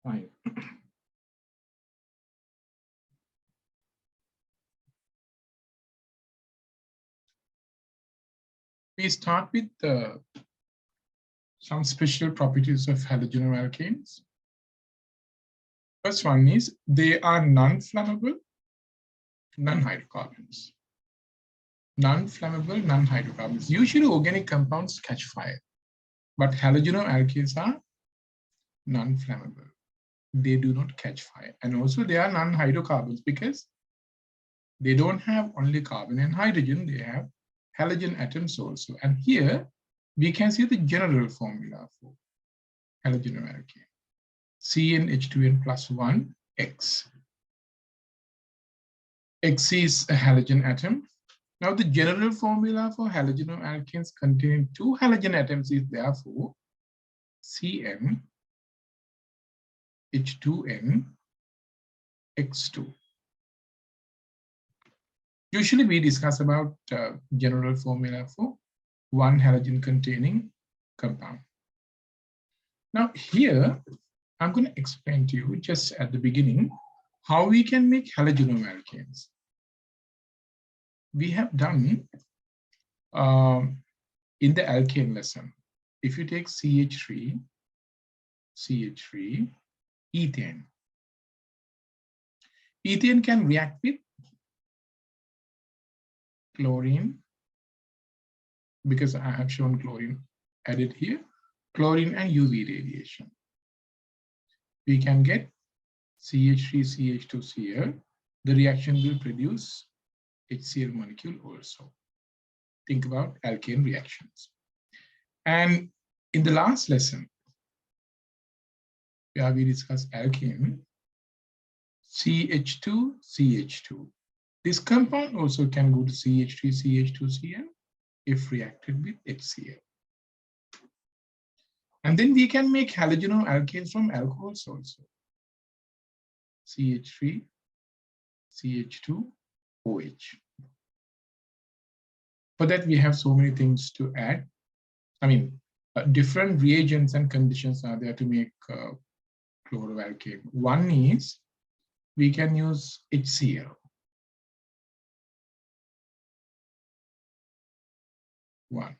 Fine. We start with some special properties of halogenoalkanes. First one is they are non-flammable, non-hydrocarbons. Non-flammable, non-hydrocarbons. Usually organic compounds catch fire, but halogenoalkanes are non-flammable. They do not catch fire. And also they are non-hydrocarbons because they don't have only carbon and hydrogen, they have halogen atoms also. And here we can see the general formula for halogenoalkane. CnH2n plus 1 X. X is a halogen atom. Now the general formula for halogenoalkanes containing two halogen atoms is therefore Cn H2n X2. Usually we discuss about general formula for one halogen containing compound. Now here I'm going to explain to you just at the beginning how we can make halogenoalkanes. We have done in the alkane lesson. If you take CH3, ethane. Ethane can react with chlorine, because I have shown chlorine added here, chlorine and UV radiation. We can get CH3, CH2Cl. The reaction will produce HCl molecule also. Think about alkane reactions. And in the last lesson, where we discussed alkane, CH2, CH2. This compound also can go to CH3, CH2Cl if reacted with HCl. And then we can make halogenoalkanes from alcohols also. CH3, CH2, OH. For that, we have so many things to add. I mean, different reagents and conditions are there to make chloroalkane. One is we can use HCl. One.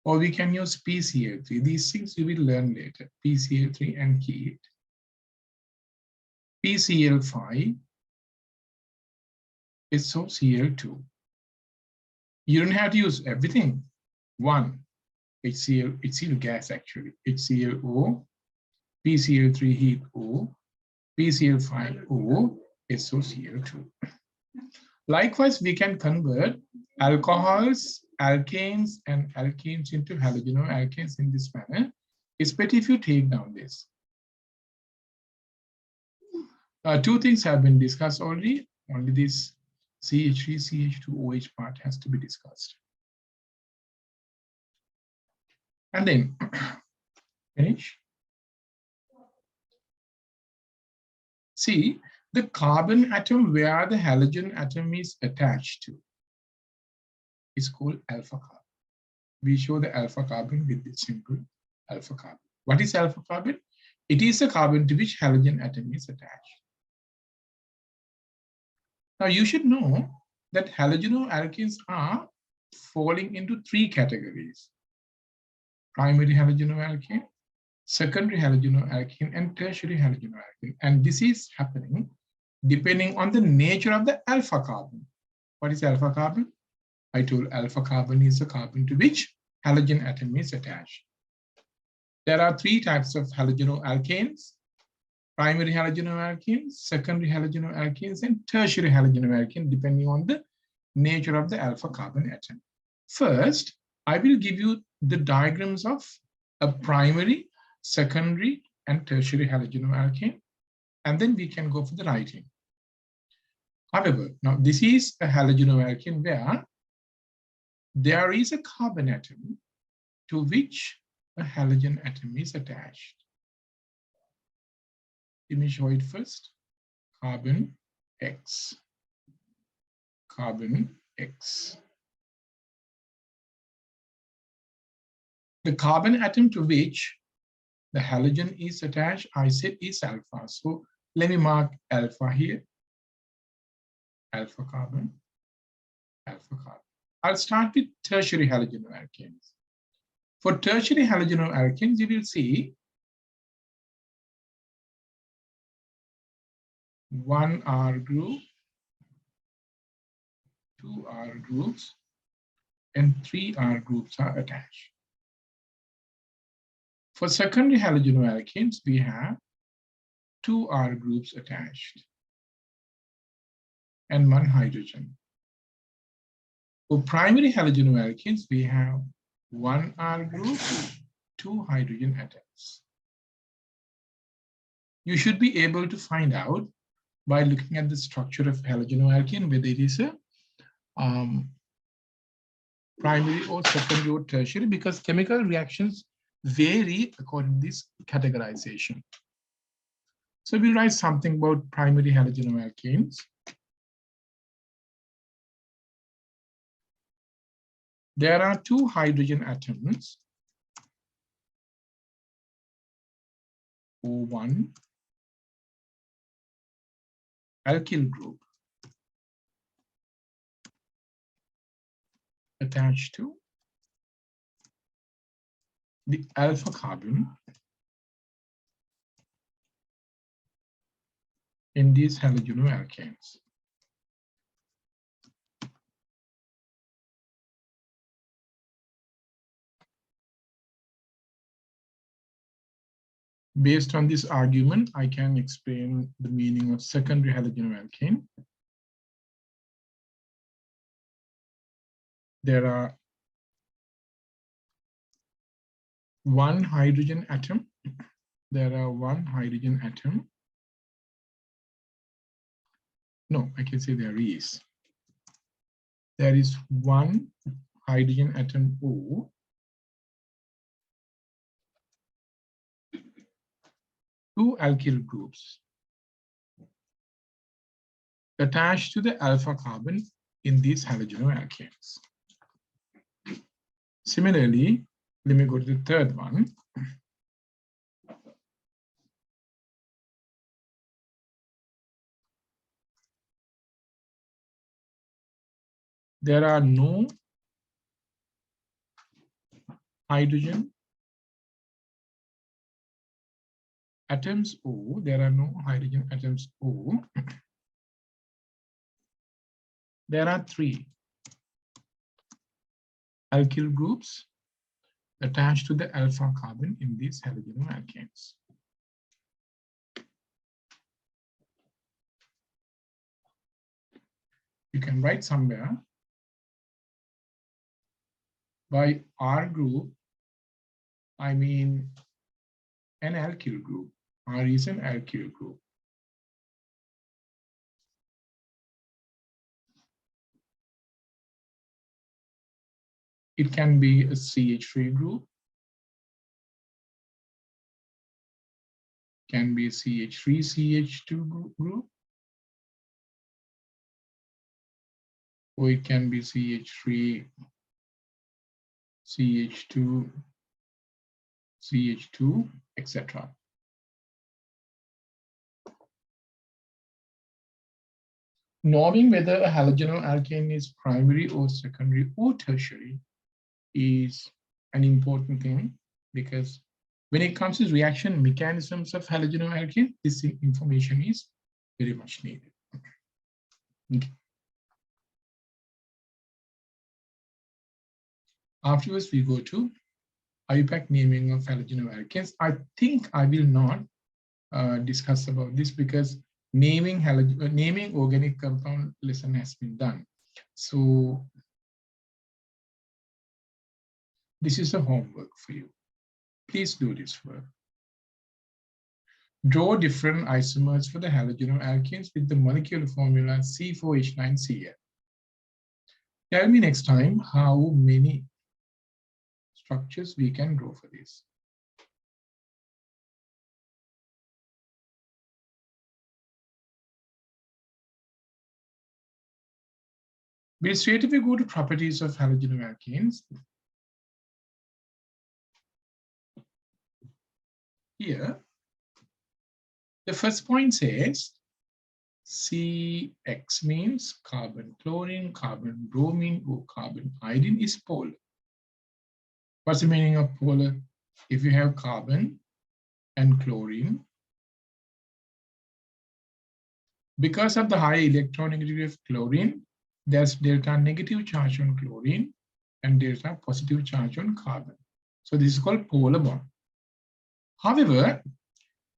Or we can use PCl3. These things you will learn later. PCl3 and heat. PCl5 is SOCl2. You don't have to use everything. One, HCl, HCl gas actually. HClO, PCl3 heat O, PCl5O, SOCl2. Likewise, we can convert alcohols, alkanes, and alkenes into halogenoalkanes in this manner. It's better if you take down this. Two things have been discussed already. Only this CH3, CH2OH part has to be discussed. And then finish. See, the carbon atom where the halogen atom is attached to is called alpha carbon. We show the alpha carbon with this symbol alpha carbon. What is alpha carbon? It is a carbon to which halogen atom is attached. Now you should know that halogenoalkanes are falling into three categories: primary halogenoalkane, secondary halogenoalkane, and tertiary halogenoalkane. And this is happening depending on the nature of the alpha carbon. What is alpha carbon? I told alpha carbon is a carbon to which halogen atom is attached. There are three types of halogenoalkanes: primary halogenoalkanes, secondary halogenoalkanes, and tertiary halogenoalkane, depending on the nature of the alpha carbon atom. First, I will give you the diagrams of a primary, secondary, and tertiary halogenoalkane, and then we can go for the writing. However, now this is a halogenoalkane where there is a carbon atom to which a halogen atom is attached. Let me show it first. Carbon X. Carbon X. The carbon atom to which The halogen is attached, I said is alpha. So let me mark alpha here, alpha carbon, alpha carbon. I'll start with tertiary halogenoalkanes. For tertiary halogenoalkanes, you will see one R group, two R groups, and three R groups are attached. For secondary halogenoalkanes, we have two R groups attached and one hydrogen. For primary halogenoalkanes, we have one R group, two hydrogen atoms. You should be able to find out by looking at the structure of halogenoalkane whether it is a primary or secondary or tertiary, because chemical reactions vary according to this categorization. So we'll write something about primary halogenoalkanes. There are two hydrogen atoms, O1, alkyl group, attached to the alpha carbon in these halogenoalkanes. Based on this argument, I can explain the meaning of secondary halogenoalkane. There are one hydrogen atom. There are one hydrogen atom. No, I can say there is. There is one hydrogen atom O, two alkyl groups attached to the alpha carbon in these halogenoalkanes. Similarly, let me go to the third one. There are no hydrogen atoms O. There are no hydrogen atoms O. There are three alkyl groups attached to the alpha carbon in these halogenoalkanes. You can write somewhere by R group, I mean an alkyl group. R is an alkyl group. It can be a CH3 group, can be a CH3 CH2 group, or it can be CH3 CH2 CH2, etc. Knowing whether a halogenoalkane is primary or secondary or tertiary is an important thing, because when it comes to reaction mechanisms of halogenoalkane, this information is very much needed. Okay. Afterwards, we go to Iupac naming of halogenoalkanes. I think I will not discuss about this because naming organic compound lesson has been done. So this is a homework for you. Please do this work. Draw different isomers for the halogenoalkanes with the molecular formula C4H9Cl. Tell me next time how many structures we can draw for this. We'll straight away go to properties of halogenoalkanes. here, the first point says CX means carbon chlorine, carbon bromine, or carbon iodine is polar. What's the meaning of polar? If you have carbon and chlorine, because of the high electronegativity of chlorine, there's delta negative charge on chlorine and delta positive charge on carbon. So this is called polar bond. However,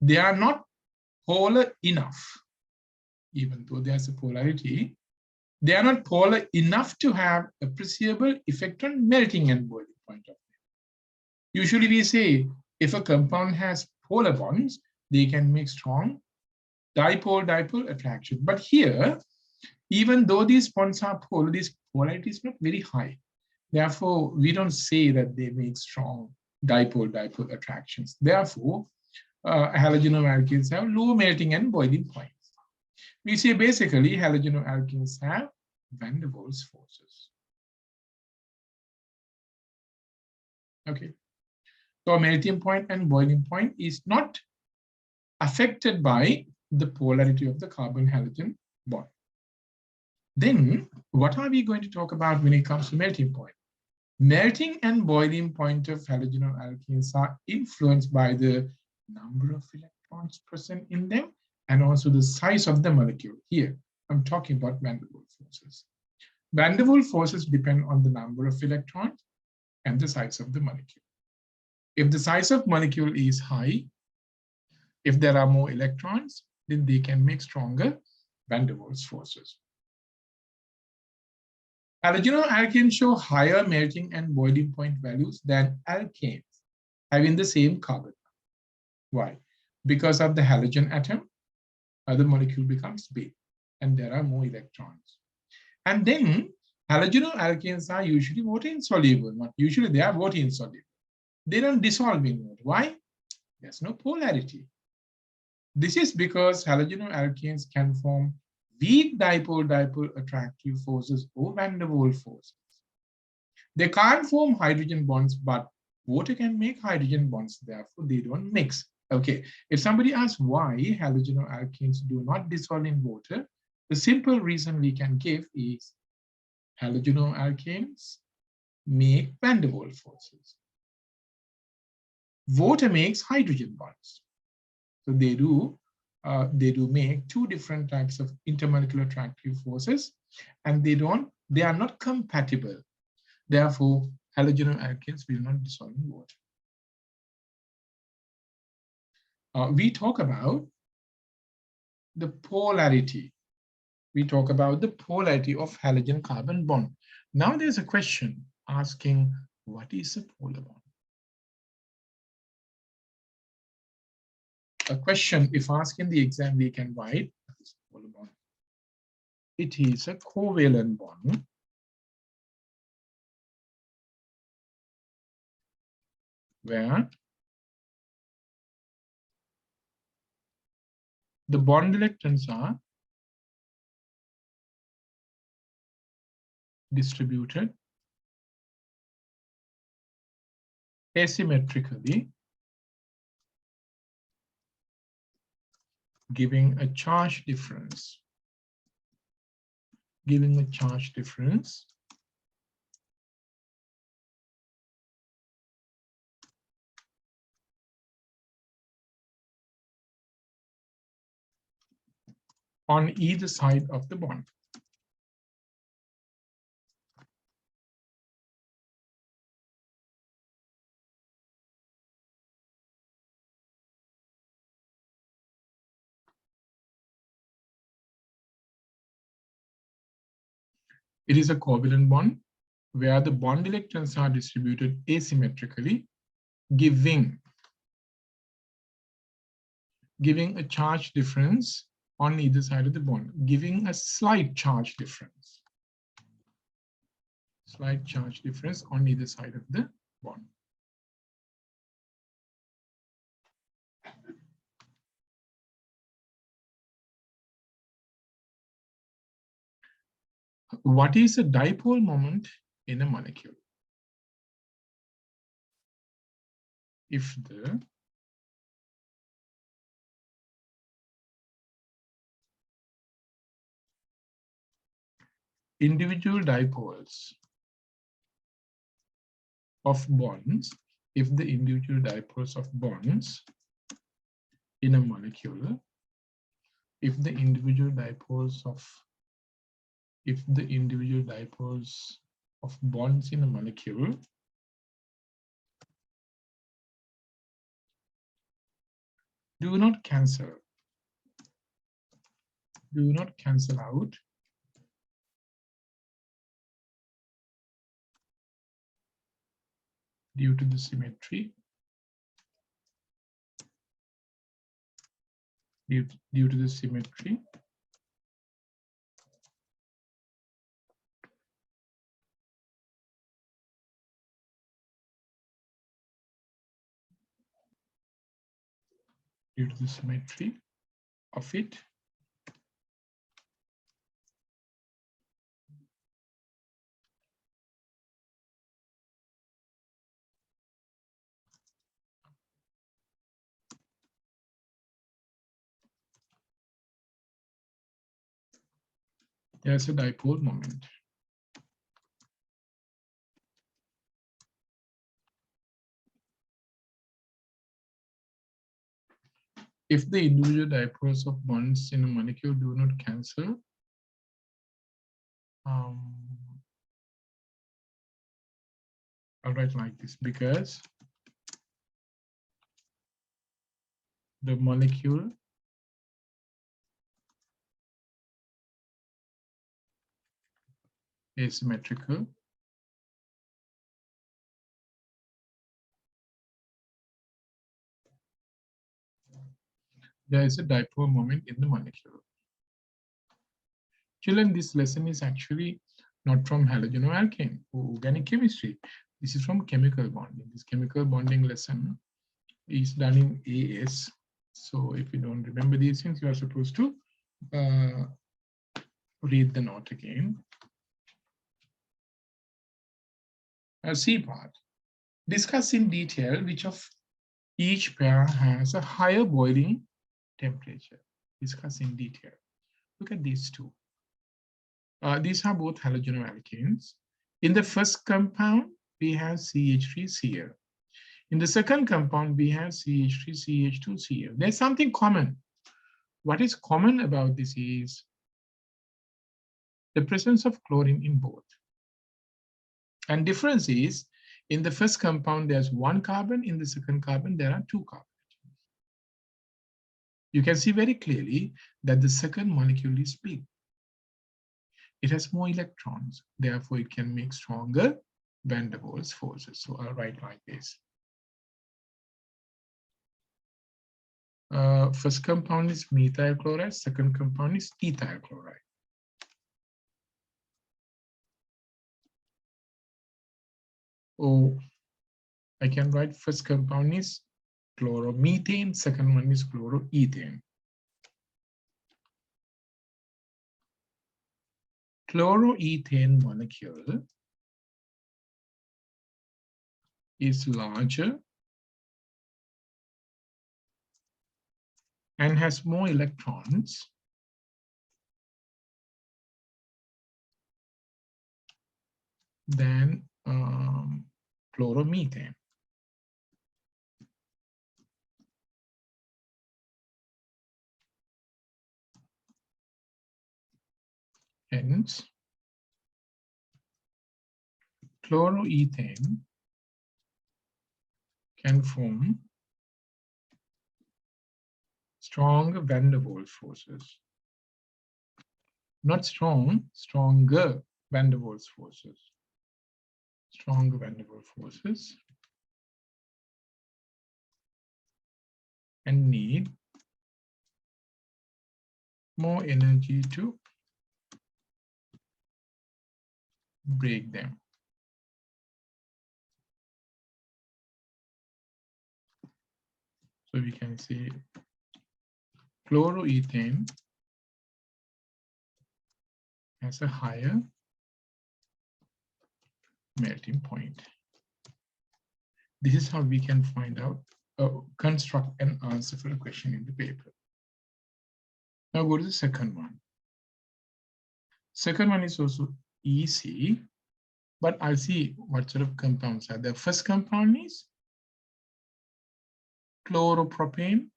they are not polar enough. Even though there's a polarity, they are not polar enough to have appreciable effect on melting and boiling point of view. Usually we say if a compound has polar bonds, they can make strong dipole-dipole attraction. But here, even though these bonds are polar, this polarity is not very high. Therefore, we don't say that they make strong dipole-dipole attractions. Therefore, halogenoalkanes have low melting and boiling points. We say basically halogenoalkanes have van der Waals forces. Okay. So melting point and boiling point is not affected by the polarity of the carbon-halogen bond. Then, what are we going to talk about when it comes to melting point? Melting and boiling point of halogenoalkanes are influenced by the number of electrons present in them and also the size of the molecule. Here, I'm talking about van der Waals forces. Van der Waals forces depend on the number of electrons and the size of the molecule. If the size of molecule is high, if there are more electrons, then they can make stronger van der Waals forces. Halogenoalkanes show higher melting and boiling point values than alkanes having the same carbon. Why? Because of the halogen atom, the molecule becomes big and there are more electrons. And then halogenoalkanes are usually water insoluble. Not usually, they are water insoluble. They don't dissolve in water. Why? There's no polarity. This is because halogenoalkanes can form weak dipole-dipole attractive forces or van der Waals forces. They can't form hydrogen bonds, but water can make hydrogen bonds, therefore they don't mix. Okay, if somebody asks why halogenoalkanes do not dissolve in water, the simple reason we can give is halogenoalkanes make van der Waals forces. Water makes hydrogen bonds. So they do make two different types of intermolecular attractive forces, and they are not compatible. Therefore, halogenoalkanes will not dissolve in water. We talk about the polarity. We talk about the polarity of halogen carbon bond. Now there's a question asking, what is a polar bond? A question, if asked in the exam, we can write polar bond. It is a covalent bond where the bond electrons are distributed asymmetrically, giving a charge difference. On either side of the bond. It is a covalent bond where the bond electrons are distributed asymmetrically, giving a charge difference on either side of the bond, giving a slight charge difference. Slight charge difference on either side of the bond. What is a dipole moment in a molecule? If the individual dipoles of bonds, if the individual dipoles of bonds in a molecule, if the individual dipoles of bonds in a molecule do not cancel out due to the symmetry, due to the symmetry of it, there's a dipole moment. If the individual dipoles of bonds in a molecule do not cancel, I'll write like this, because the molecule is symmetrical, there is a dipole moment in the molecule. Children, this lesson is actually not from halogenoalkane or organic chemistry. This is from chemical bonding. This chemical bonding lesson is done in AS. So if you don't remember these things, you are supposed to read the note again. C part. Discuss in detail which of each pair has a higher boiling temperature. Discuss in detail. Look at these two. These are both halogenoalkanes. In the first compound, we have CH3Cl. In the second compound, we have CH3CH2Cl. There's something common. What is common about this is the presence of chlorine in both. And difference is, in the first compound, there's one carbon. In the second carbon, there are two carbons. You can see very clearly that the second molecule is big. It has more electrons. Therefore, it can make stronger van der Waals forces. So I'll write like this. First compound is methyl chloride. Second compound is ethyl chloride. Or I can write first compound is chloromethane. Second one is chloroethane. Chloroethane molecule is larger and has more electrons than chloromethane. Hence, chloroethane can form strong van der Waals forces. Not strong, stronger van der Waals forces. Stronger van der Waals forces. And need more energy to break them. So we can say chloroethane has a higher melting point. This is how we can find out, construct an answer for a question in the paper. Now go to the second one. Second one is also EC, but I'll see what sort of compounds are. The first compound is chloropropane.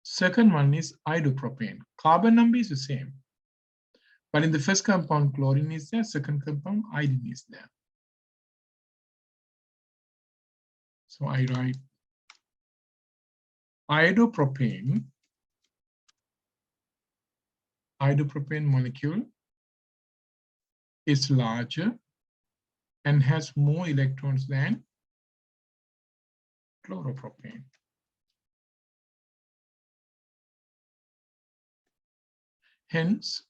Second one is iodopropane. Carbon number is the same. But in the first compound, chlorine is there. Second compound, iodine is there. So I write iodopropane molecule is larger and has more electrons than chloropropane. Hence,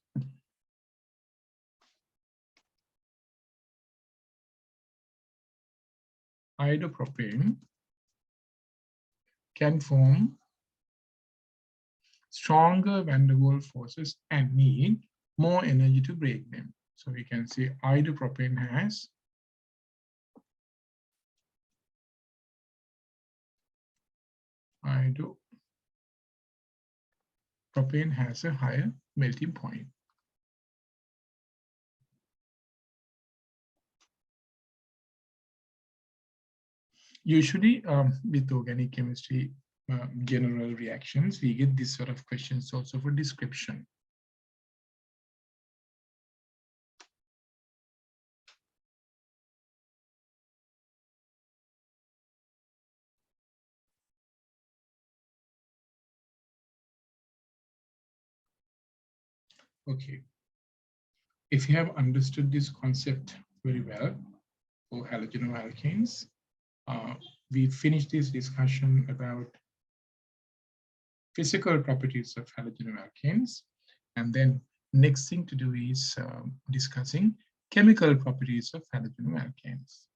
iodopropane can form stronger van der Waals forces and need more energy to break them. So we can say iodopropane has a higher melting point. Usually with organic chemistry general reactions, we get this sort of questions also for description. Okay, if you have understood this concept very well for halogenoalkanes, we finished this discussion about physical properties of halogenoalkanes, and then next thing to do is discussing chemical properties of halogenoalkanes.